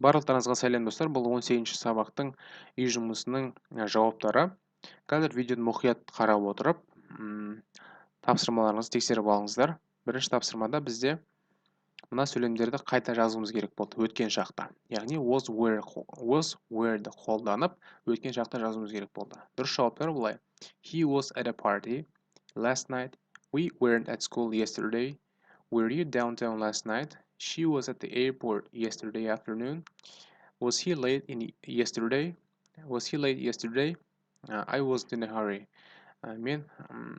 Барлықтарыңызға сәлем достар. Бұл 18-ші сабақтың үй жұмысының жауаптары. Қазір видеоны мұқият қарап отырып, тапсырмаларыңызды тексеріп алыңыздар. Бірінші тапсырмада бізде мына сөйлемдерді қайта жазуымыз керек болды өткен шақта. Яғни was were'ді қолданып өткен шақта жазуымыз керек болды. Дұрыс жауаптар былай. He was at a party last night. We weren't at school yesterday. Were you downtown last night? She was at the airport yesterday afternoon. Was he late yesterday? Was he late yesterday? I wasn't in a hurry. Мен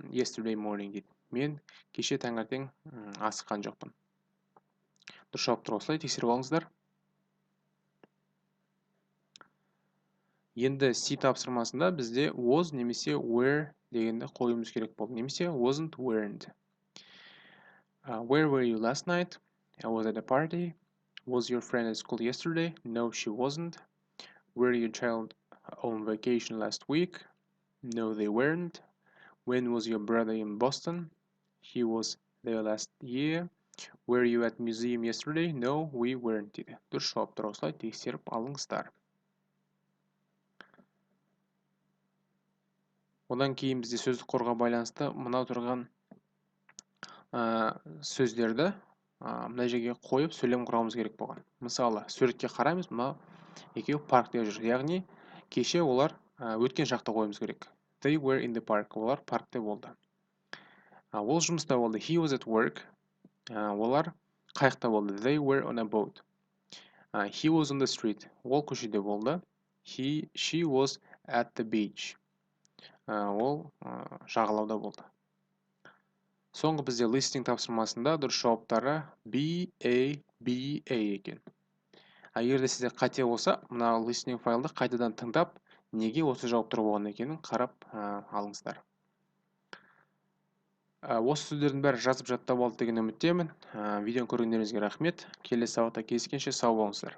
yesterday morning дейді. Мен кеше таңертең асыққан жоқпын. Дұрыс жауаптар осылай тексеріп алыңыздар. Енді C тапсырмасында бізде was немесе were дегенді қоюымыз керек болды. Немесе wasn't, weren't. Where were you last night? I was at a party. Was your friend at school yesterday? No, she wasn't. Were your child on vacation last week? No, they weren't. When was your brother in Boston? He was there last year. Were you at museum yesterday? No, we weren't дейді. Дұрыс жауаптар осылай тексеріп алыңыздар. Одан кейін бізде сөздік қорға байланысты мынау тұрған сөздерді мына жерге қойып сөйлем құрамыз керек болған. Мысалы, суретке қараймыз, мына екеуі паркте жүр. Яғни, кеше олар өткен шақта қоюымыз керек. They were in the park. Олар паркте болды. Ол жұмыста болды. He was at work. Олар қайықта болды. They were on a boat. He was on the street. Ол көшеде болды. She was at the beach. Ол жағалауда болды. Соңғы бізде listening тапсырмасында дұрыс жауаптары B-A екен. Егерде сізде қате болса, мына listening файлды қайтадан тыңдап, неге осы жауаптар болған екенін қарап алыңыздар. Осы сөздердің бәрі жазып жаттап алды деген үміттемін. Видеоны көргендеріңізге рахмет. Келесі сабақта кездескенше сау болыңыздар.